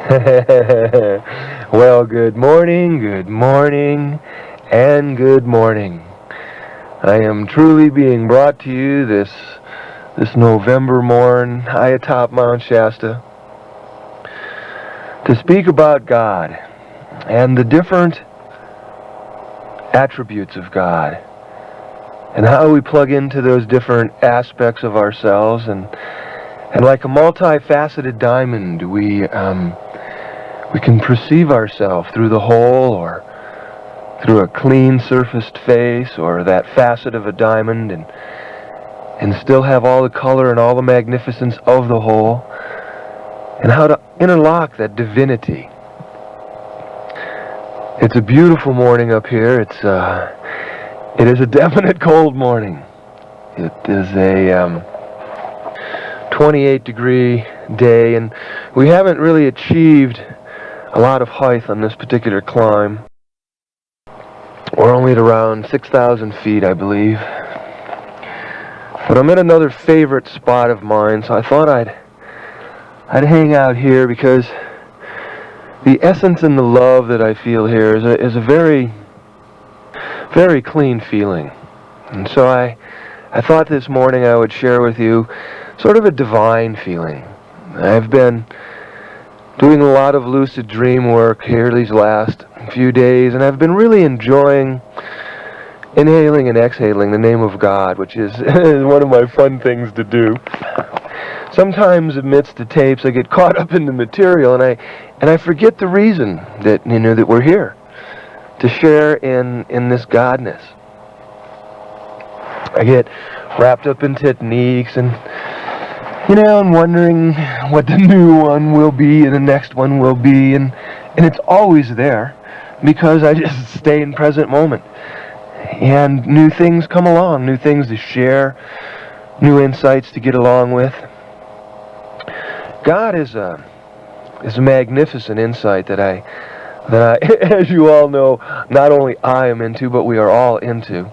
Well, good morning, and good morning. I am truly being brought to you this November morn, high atop Mount Shasta, to speak about God and the different attributes of God and how we plug into those different aspects of ourselves, and like a multifaceted diamond, we can perceive ourselves through the whole, or through a clean surfaced face, or that facet of a diamond, and still have all the color and all the magnificence of the whole, and how to interlock that divinity. It's a beautiful morning up here. It is a definite cold morning. It is a 28 degree day, and we haven't really achieved a lot of height on this particular climb. We're only at around 6,000 feet, I believe. But I'm at another favorite spot of mine, so I thought I'd hang out here, because the essence and the love that I feel here is a very, very clean feeling. And so I thought this morning I would share with you sort of a divine feeling. I've been doing a lot of lucid dream work here these last few days, and I've been really enjoying inhaling and exhaling the name of God, which is one of my fun things to do. Sometimes amidst the tapes I get caught up in the material, and I forget the reason that that we're here, to share in this godness. I get wrapped up in techniques, and I'm wondering what the new one will be and the next one will be, and it's always there, because I just stay in present moment. And new things come along, new things to share, new insights to get along with. God is a magnificent insight that I, as you all know, not only I am into, but we are all into.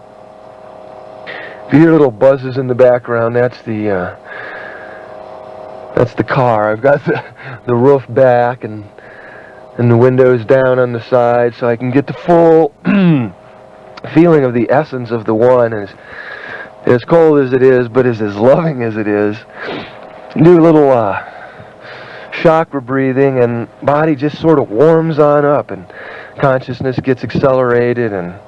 If you hear little buzzes in the background, that's the car. I've got the roof back and the windows down on the side, so I can get the full feeling of the essence of the one. As cold as it is, but is as loving as it is. Do a little chakra breathing, and body just sort of warms on up, and consciousness gets accelerated, and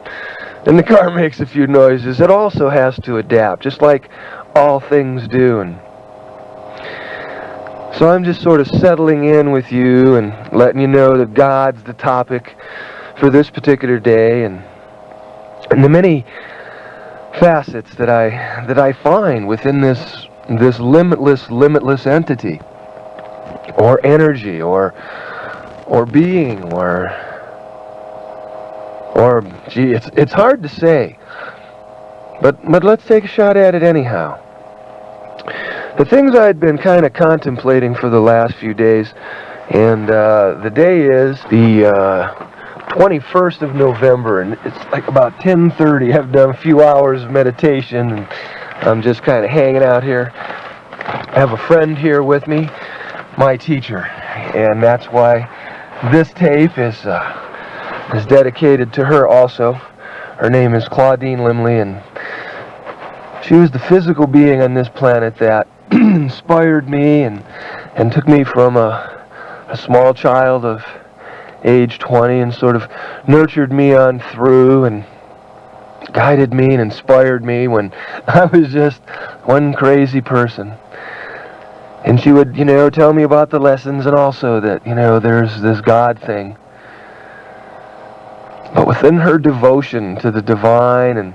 the car makes a few noises. It also has to adapt, just like all things do. And so I'm just sort of settling in with you and letting you know that God's the topic for this particular day, and the many facets that I find within this limitless entity, or energy, or being, or gee, it's hard to say, but let's take a shot at it anyhow. The things I'd been kind of contemplating for the last few days, and the day is the 21st of November, and it's like about 10:30. I've done a few hours of meditation, and I'm just kind of hanging out here. I have a friend here with me, my teacher, and that's why this tape is dedicated to her also. Her name is Claudine Limley, and she was the physical being on this planet that inspired me and took me from a small child of age 20, and sort of nurtured me on through, and guided me and inspired me when I was just one crazy person. And she would, tell me about the lessons, and also that, there's this God thing. But within her devotion to the divine,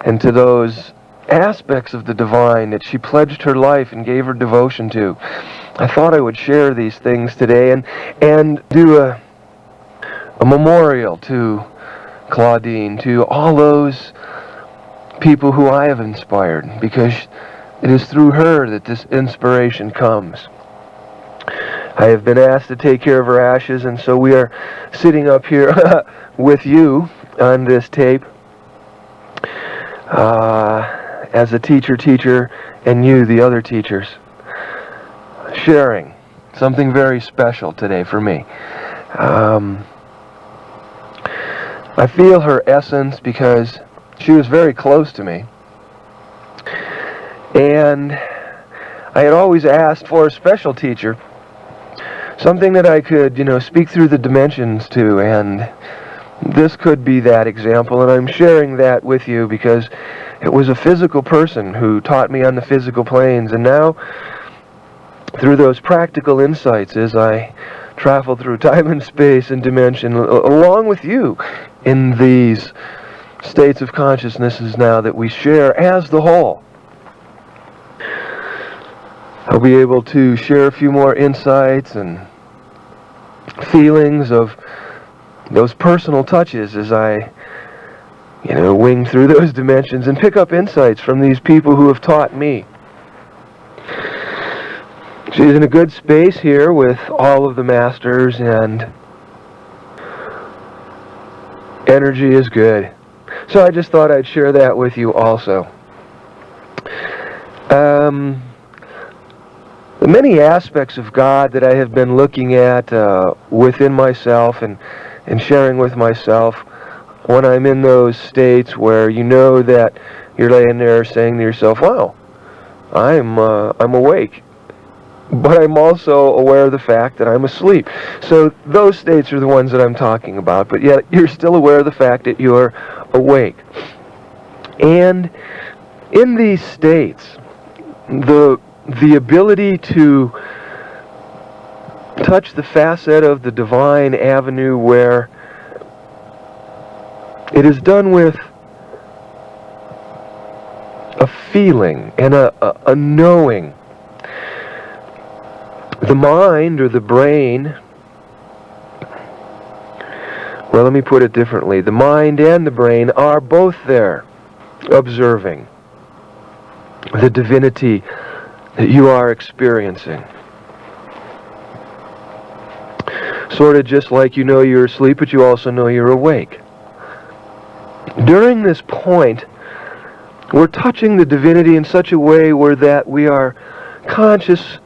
and to those aspects of the divine that she pledged her life and gave her devotion to, I thought I would share these things today, and do a memorial to Claudine, to all those people who I have inspired, because it is through her that this inspiration comes. I have been asked to take care of her ashes, and so we are sitting up here with you on this tape, as a teacher, and you, the other teachers, sharing something very special today for me. I feel her essence because she was very close to me. And I had always asked for a special teacher, something that I could, speak through the dimensions to, and this could be that example, and I'm sharing that with you because it was a physical person who taught me on the physical planes, and now, through those practical insights, as I travel through time and space and dimension, along with you, in these states of consciousnesses now that we share as the whole, I'll be able to share a few more insights and feelings of those personal touches as I, wing through those dimensions and pick up insights from these people who have taught me. She's in a good space here with all of the masters, and energy is good. So I just thought I'd share that with you also. The many aspects of God that I have been looking at within myself and sharing with myself when I'm in those states where you know that you're laying there saying to yourself, wow, I'm awake, but I'm also aware of the fact that I'm asleep. So those states are the ones that I'm talking about, but yet you're still aware of the fact that you're awake. And in these states, the ability to touch the facet of the divine avenue where it is done with a feeling and a knowing. The mind or the brain, well, let me put it differently. The mind and the brain are both there observing the divinity that you are experiencing. Sort of just like you know you're asleep, but you also know you're awake. During this point, we're touching the divinity in such a way where that we are conscious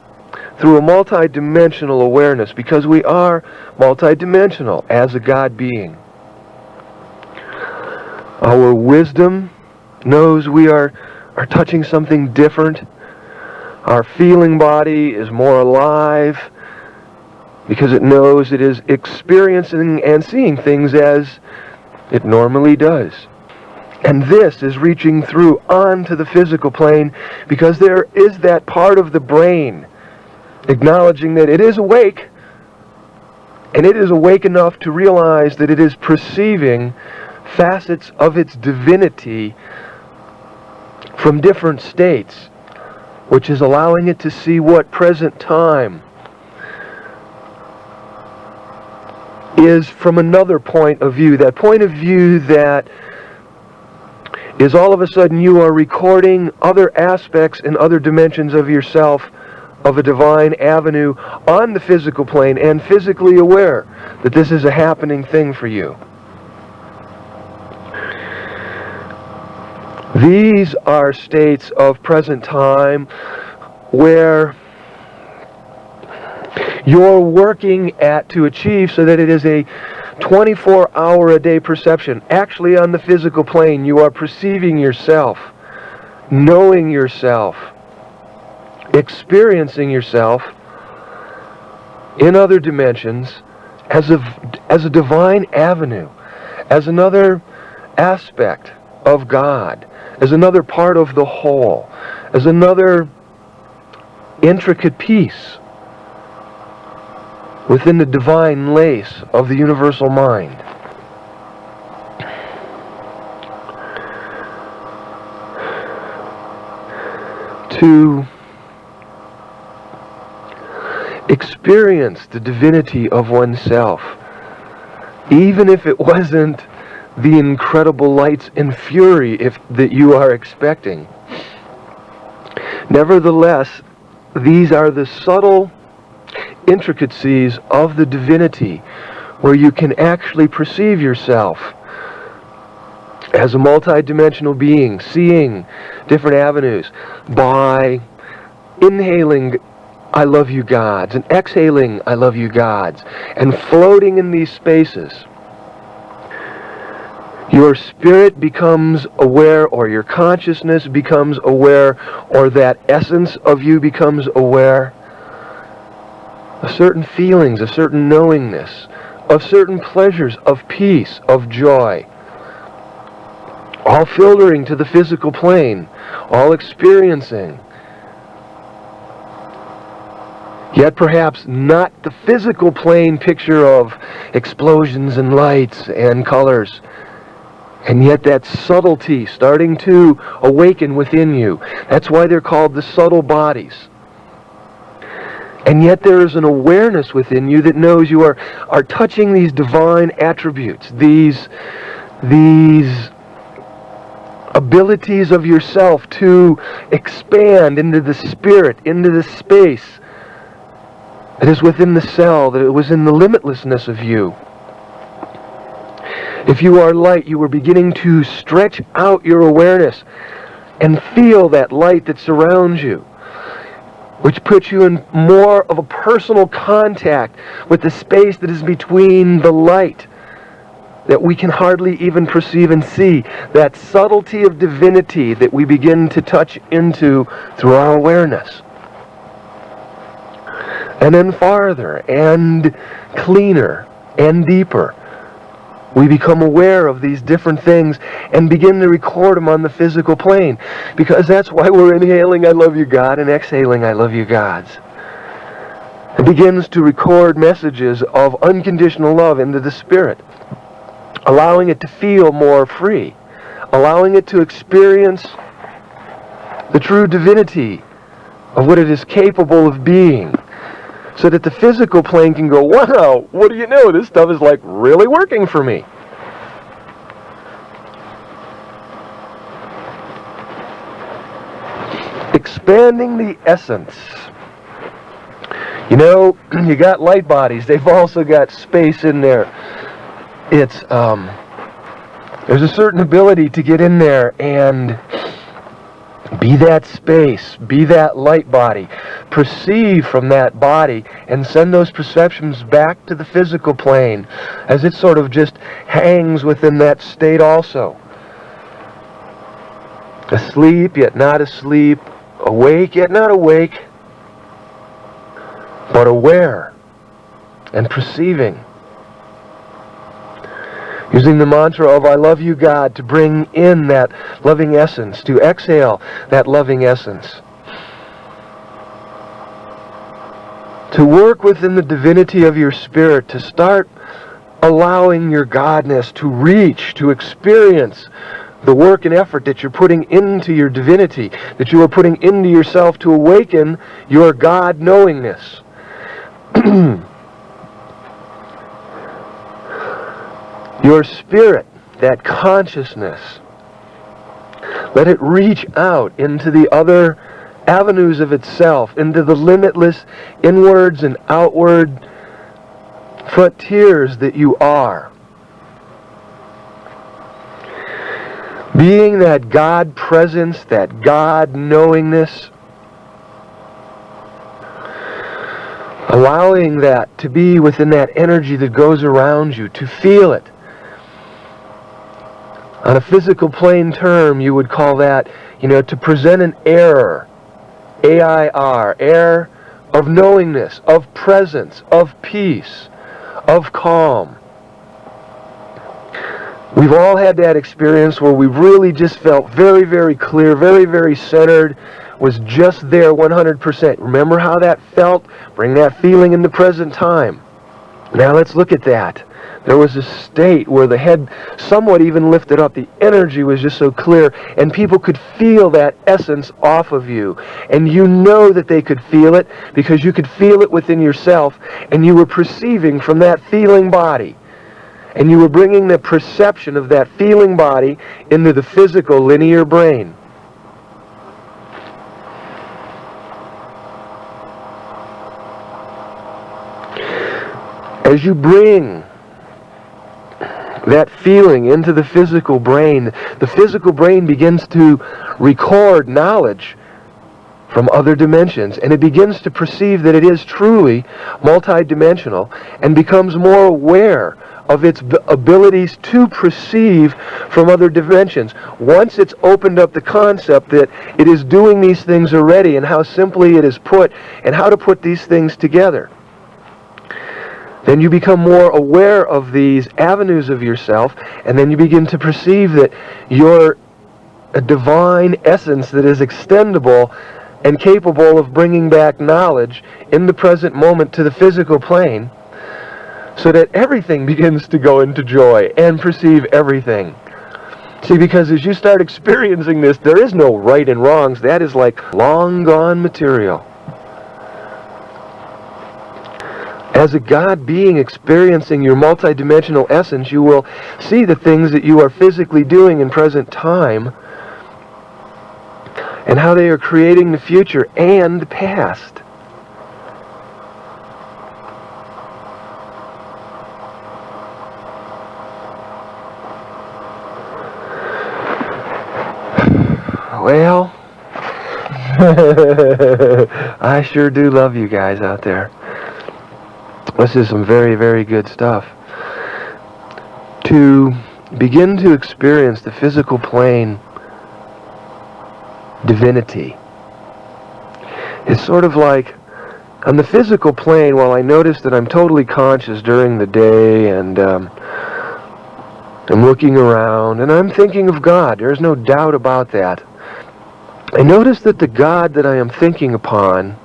through a multidimensional awareness, because we are multidimensional as a God being. Our wisdom knows we are touching something different. Our feeling body is more alive because it knows it is experiencing and seeing things as it normally does. And this is reaching through onto the physical plane because there is that part of the brain acknowledging that it is awake, and it is awake enough to realize that it is perceiving facets of its divinity from different states, which is allowing it to see what present time is from another point of view. That point of view that is all of a sudden you are recording other aspects and other dimensions of yourself, of a divine avenue on the physical plane, and physically aware that this is a happening thing for you. These are states of present time where you're working to achieve so that it is a 24-hour-a-day perception. Actually, on the physical plane, you are perceiving yourself, knowing yourself, experiencing yourself in other dimensions as a divine avenue, as another aspect of God, as another part of the whole, as another intricate piece within the divine lace of the universal mind. To experience the divinity of oneself, even if it wasn't the incredible lights and fury that you are expecting. Nevertheless, these are the subtle intricacies of the divinity where you can actually perceive yourself as a multidimensional being, seeing different avenues by inhaling I love you, gods, and exhaling, I love you, gods, and floating in these spaces, your spirit becomes aware, or your consciousness becomes aware, or that essence of you becomes aware of certain feelings, of certain knowingness, of certain pleasures, of peace, of joy, all filtering to the physical plane, all experiencing, yet perhaps not the physical plane picture of explosions and lights and colors, and yet that subtlety starting to awaken within you. That's why they're called the subtle bodies. And yet there is an awareness within you that knows you are touching these divine attributes, these abilities of yourself to expand into the spirit, into the space that is within the cell, that it was in the limitlessness of you. If you are light, you are beginning to stretch out your awareness and feel that light that surrounds you, which puts you in more of a personal contact with the space that is between the light that we can hardly even perceive and see, that subtlety of divinity that we begin to touch into through our awareness. And then farther and cleaner and deeper, we become aware of these different things and begin to record them on the physical plane. Because that's why we're inhaling, I love you, God, and exhaling, I love you, gods. It begins to record messages of unconditional love into the spirit, allowing it to feel more free, allowing it to experience the true divinity of what it is capable of being, so that the physical plane can go, wow, what do you know? This stuff is like really working for me. Expanding the essence. You know, you got light bodies. They've also got space in there. It's, there's a certain ability to get in there and be that space, be that light body, perceive from that body, and send those perceptions back to the physical plane as it sort of just hangs within that state also. Asleep yet not asleep, awake yet not awake, but aware and perceiving. Using the mantra of I love you, God, to bring in that loving essence, to exhale that loving essence. To work within the divinity of your spirit, to start allowing your godness to reach, to experience the work and effort that you're putting into your divinity, that you are putting into yourself to awaken your God knowingness. Your spirit, that consciousness, let it reach out into the other avenues of itself, into the limitless inwards and outward frontiers that you are. Being that God presence, that God knowingness, allowing that to be within that energy that goes around you, to feel it. On a physical plane term, you would call that, to present an air, A-I-R, air of knowingness, of presence, of peace, of calm. We've all had that experience where we really just felt very, very clear, very, very centered, was just there 100%. Remember how that felt? Bring that feeling in the present time. Now let's look at that. There was a state where the head somewhat even lifted up. The energy was just so clear, and people could feel that essence off of you. And you know that they could feel it because you could feel it within yourself, and you were perceiving from that feeling body. And you were bringing the perception of that feeling body into the physical linear brain. As you bring that feeling into the physical brain begins to record knowledge from other dimensions, and it begins to perceive that it is truly multidimensional and becomes more aware of its abilities to perceive from other dimensions. Once it's opened up the concept that it is doing these things already and how simply it is put and how to put these things together, then you become more aware of these avenues of yourself, and then you begin to perceive that you're a divine essence that is extendable and capable of bringing back knowledge in the present moment to the physical plane, so that everything begins to go into joy and perceive everything. See, because as you start experiencing this, there is no right and wrongs. That is like long gone material. As a God being experiencing your multidimensional essence, you will see the things that you are physically doing in present time and how they are creating the future and the past. Well, I sure do love you guys out there. This is some very, very good stuff. To begin to experience the physical plane divinity is sort of like, on the physical plane, while I notice that I'm totally conscious during the day and I'm looking around and I'm thinking of God, there's no doubt about that. I notice that the God that I am thinking upon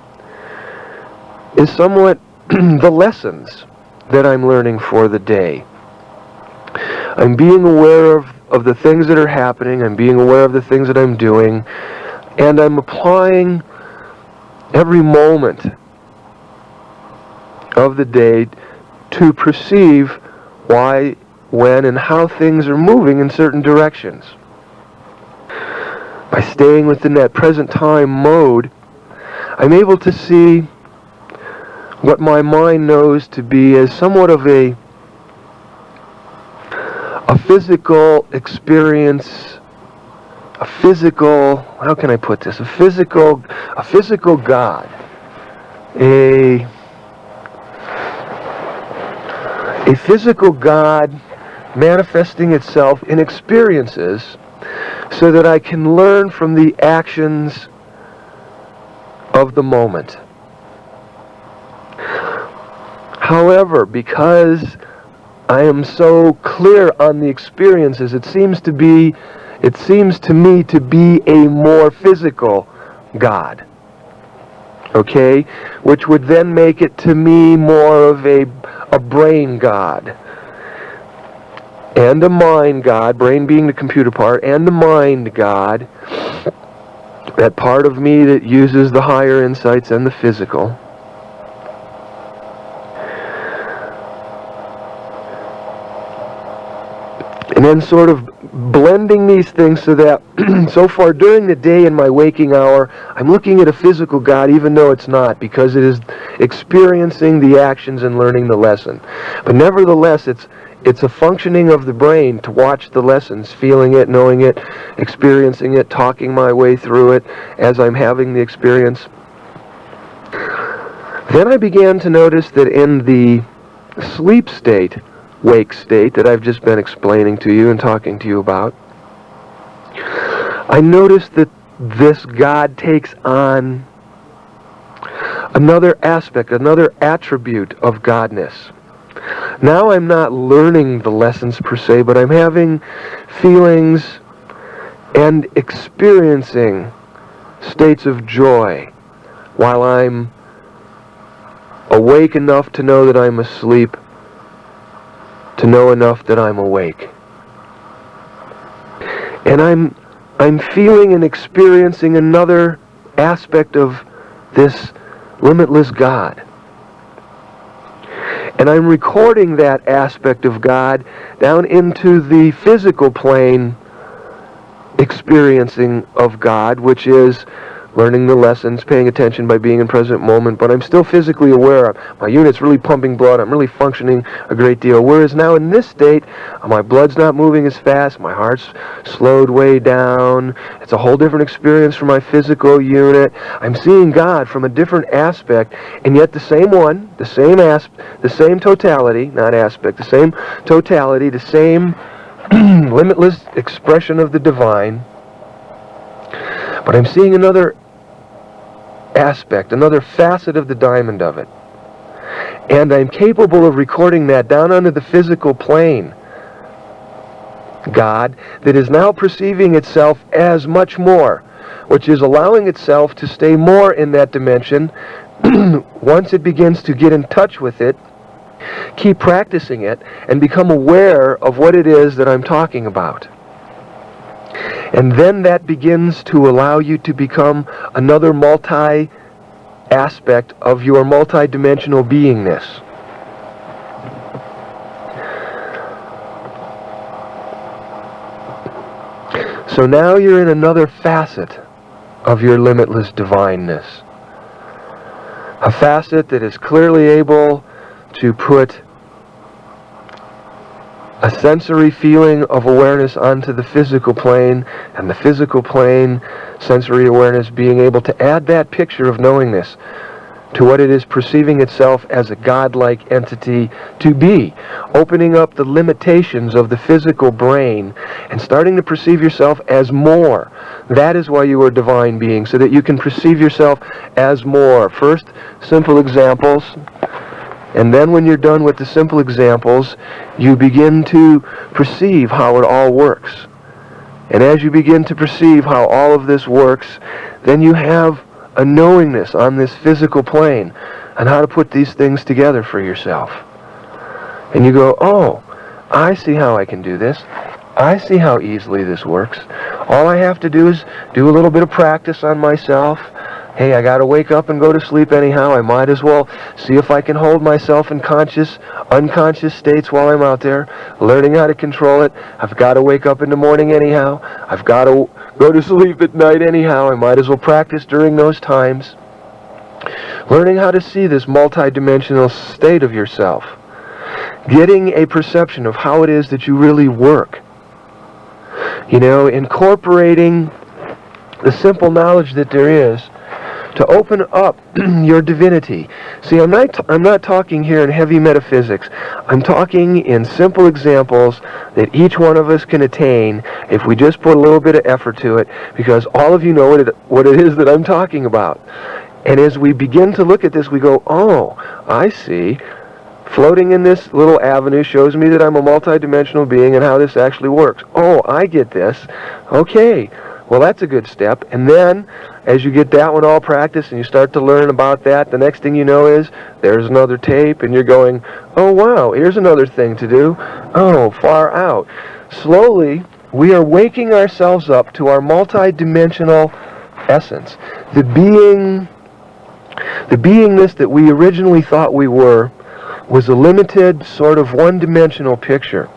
is somewhat the lessons that I'm learning for the day. I'm being aware of the things that are happening, I'm being aware of the things that I'm doing, and I'm applying every moment of the day to perceive why, when, and how things are moving in certain directions. By staying within that present time mode, I'm able to see what my mind knows to be as somewhat of a physical experience, a physical, how can I put this? A physical God. A physical God manifesting itself in experiences so that I can learn from the actions of the moment. However, because I am so clear on the experiences, it seems to me to be a more physical God. Okay? Which would then make it to me more of a brain God. And a mind God, brain being the computer part, and a mind God, that part of me that uses the higher insights and the physical. And then sort of blending these things so that so far during the day in my waking hour, I'm looking at a physical God even though it's not, because it is experiencing the actions and learning the lesson. But nevertheless, it's a functioning of the brain to watch the lessons, feeling it, knowing it, experiencing it, talking my way through it as I'm having the experience. Then I began to notice that in the sleep state, wake state that I've just been explaining to you and talking to you about, I noticed that this God takes on another aspect, another attribute of Godness. Now I'm not learning the lessons per se, but I'm having feelings and experiencing states of joy while I'm awake enough to know that I'm asleep, to know enough that I'm awake. And I'm feeling and experiencing another aspect of this limitless God. And I'm recording that aspect of God down into the physical plane experiencing of God, which is learning the lessons, paying attention by being in present moment, but I'm still physically aware. My unit's really pumping blood. I'm really functioning a great deal. Whereas now in this state, my blood's not moving as fast. My heart's slowed way down. It's a whole different experience for my physical unit. I'm seeing God from a different aspect, and yet the same one, the same totality, not aspect, the same totality, the same limitless expression of the divine, but I'm seeing another aspect, another facet of the diamond of it. And I'm capable of recording that down onto the physical plane. God, that is now perceiving itself as much more, which is allowing itself to stay more in that dimension. Once it begins to get in touch with it, keep practicing it, and become aware of what it is that I'm talking about. And then that begins to allow you to become another multi-aspect of your multi-dimensional beingness. So now you're in another facet of your limitless divineness. A facet that is clearly able to put a sensory feeling of awareness onto the physical plane, and the physical plane, sensory awareness, being able to add that picture of knowingness to what it is perceiving itself as a godlike entity to be, opening up the limitations of the physical brain and starting to perceive yourself as more. That is why you are a divine being, so that you can perceive yourself as more. First, simple examples. And then when you're done with the simple examples, you begin to perceive how it all works. And as you begin to perceive how all of this works, then you have a knowingness on this physical plane on how to put these things together for yourself. And you go, oh, I see how I can do this. I see how easily this works. All I have to do is do a little bit of practice on myself. Hey, I got to wake up and go to sleep anyhow. I might as well see if I can hold myself in unconscious states while I'm out there, learning how to control it. I've got to wake up in the morning anyhow. I've got to go to sleep at night anyhow. I might as well practice during those times. Learning how to see this multidimensional state of yourself. Getting a perception of how it is that you really work. You know, incorporating the simple knowledge that there is to open up your divinity. See, I'm not talking here in heavy metaphysics. I'm talking in simple examples that each one of us can attain if we just put a little bit of effort to it, because all of you know what it is that I'm talking about. And as we begin to look at this, we go, oh, I see. Floating in this little avenue shows me that I'm a multidimensional being and how this actually works. Oh, I get this. Okay. Well, that's a good step. And then, as you get that one all practiced and you start to learn about that, the next thing you know is there's another tape and you're going, oh, wow, here's another thing to do. Oh, far out. Slowly, we are waking ourselves up to our multidimensional essence. The beingness that we originally thought we were was a limited, sort of one-dimensional picture.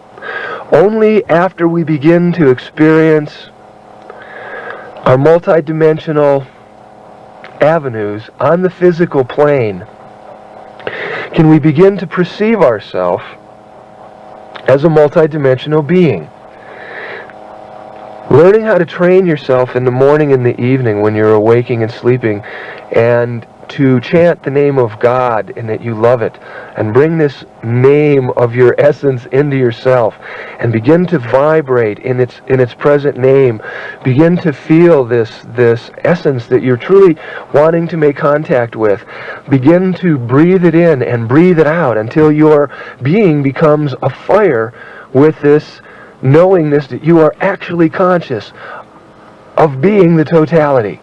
Only after we begin to experience our multidimensional avenues on the physical plane can we begin to perceive ourselves as a multidimensional being. Learning how to train yourself in the morning and the evening when you're awaking and sleeping, and to chant the name of God and that you love it, and bring this name of your essence into yourself and begin to vibrate in its present name. Begin to feel this essence that you're truly wanting to make contact with. Begin to breathe it in and breathe it out until your being becomes afire with this knowingness that you are actually conscious of being the totality.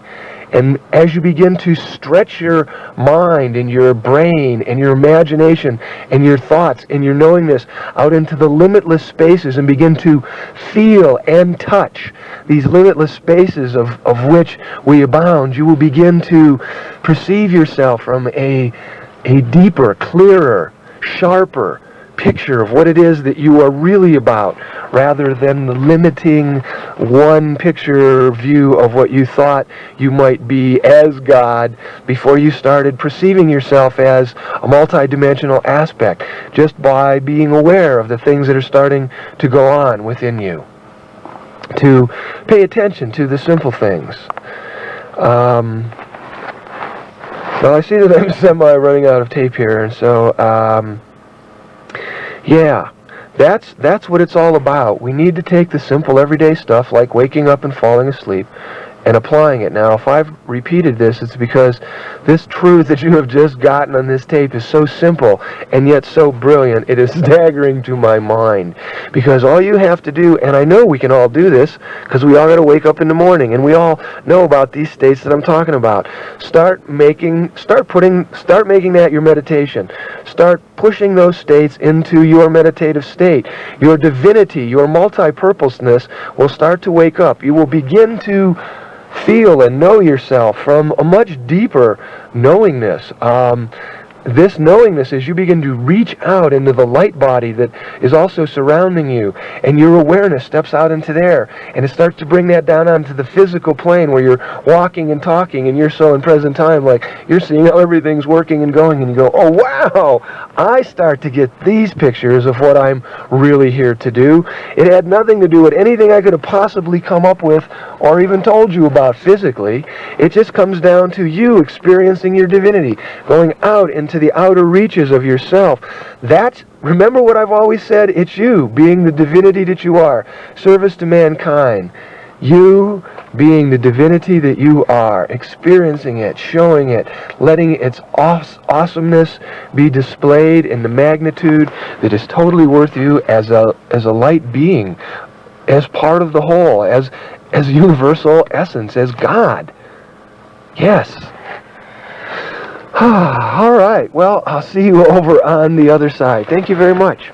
And as you begin to stretch your mind and your brain and your imagination and your thoughts and your knowingness out into the limitless spaces and begin to feel and touch these limitless spaces of which we abound, you will begin to perceive yourself from a deeper, clearer, sharper, picture of what it is that you are really about, rather than the limiting one picture view of what you thought you might be as God before you started perceiving yourself as a multidimensional aspect, just by being aware of the things that are starting to go on within you. To pay attention to the simple things. Well, I see that I'm semi-running out of tape here, and so, yeah, that's what it's all about. We need to take the simple everyday stuff like waking up and falling asleep and applying it. Now, if I've repeated this, it's because this truth that you have just gotten on this tape is so simple and yet so brilliant, it is staggering to my mind. Because all you have to do, and I know we can all do this, because we all got to wake up in the morning, and we all know about these states that I'm talking about. Start making that your meditation. Start pushing those states into your meditative state. Your divinity, your multi-purposeness will start to wake up. You will begin to feel and know yourself from a much deeper knowingness. This knowingness, as you begin to reach out into the light body that is also surrounding you, and your awareness steps out into there, and it starts to bring that down onto the physical plane where you're walking and talking, and you're so in present time, like you're seeing how everything's working and going, and you go, oh wow, I start to get these pictures of what I'm really here to do. It had nothing to do with anything I could have possibly come up with or even told you about physically. It just comes down to you experiencing your divinity, going out into the outer reaches of yourself. Remember what I've always said, it's you being the divinity that you are. Service to mankind. You being the divinity that you are, experiencing it, showing it, letting its awesomeness be displayed in the magnitude that is totally worth you as a light being, as part of the whole, as universal essence, as God. Yes. All right. Well, I'll see you over on the other side. Thank you very much.